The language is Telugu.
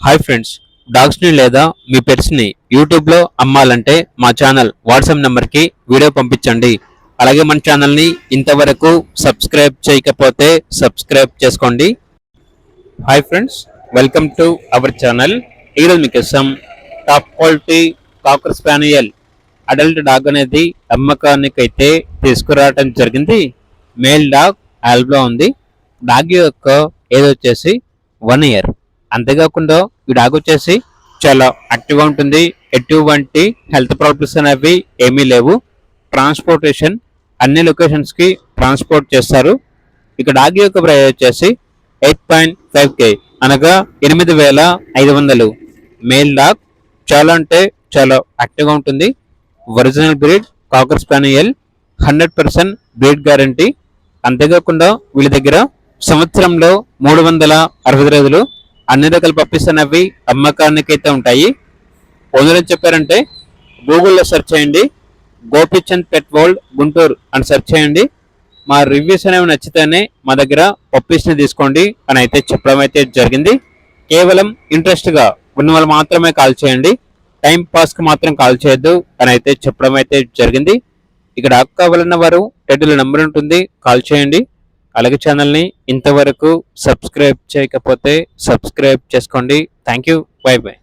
హాయ్ ఫ్రెండ్స్, డాగ్స్ని లేదా మీ పెట్స్ని యూట్యూబ్లో అమ్మాలంటే మా ఛానల్ వాట్సాప్ నెంబర్కి వీడియో పంపించండి. అలాగే మన ఛానల్ని ఇంతవరకు సబ్స్క్రైబ్ చేయకపోతే సబ్స్క్రైబ్ చేసుకోండి. Hi friends, welcome to our channel. ఈరోజు మీకోసం top quality cocker spaniel adult dog అనేది అమ్మకానికి అయితే తీసుకురావడం జరిగింది. మేల్ డాగ్ ఆల్బ్లో ఉంది. డాగ్ యొక్క ఏజ్ వచ్చేసి 1 year. అంతేకాకుండా ఈ డాగ్ వచ్చేసి చాలా యాక్టివ్గా ఉంటుంది. ఎటువంటి హెల్త్ ప్రాబ్లమ్స్ అనేవి ఏమీ లేవు. ట్రాన్స్పోర్టేషన్ అన్ని లొకేషన్స్కి ట్రాన్స్పోర్ట్ చేస్తారు. ఇక డాగ్ యొక్క ప్రైస్ వచ్చేసి 8.5K, అనగా 8,500. మేల్ డాగ్ చాలా అంటే చాలా యాక్టివ్గా ఉంటుంది. Original breed cocker spaniel, 100% breed guarantee. అంతేకాకుండా వీళ్ళ దగ్గర సంవత్సరంలో 360 రోజులు అన్ని రకాల పప్పీస్ అనేవి అమ్మకానికి అయితే ఉంటాయి. ఓనర్ ఏం చెప్పారంటే, గూగుల్లో సెర్చ్ చేయండి, గోపిచంద్ పెట్ వరల్డ్ గుంటూరు అని సెర్చ్ చేయండి. మా రివ్యూస్ అనేవి నచ్చితేనే మా దగ్గర పప్పీస్ని తీసుకోండి అని అయితే చెప్పడం అయితే జరిగింది. కేవలం ఇంట్రెస్ట్గా ఉన్న వాళ్ళు మాత్రమే కాల్ చేయండి, టైం పాస్కి మాత్రం కాల్ చేయొద్దు అని అయితే చెప్పడం అయితే జరిగింది. ఇక్కడ కావాలన్న వారు టైటిల్ నెంబర్ ఉంటుంది, కాల్ చేయండి. అలాగే ఛానల్ని ఇంతవరకు సబ్స్క్రైబ్ చేయకపోతే సబ్స్క్రైబ్ చేసుకోండి. Thank you, by by.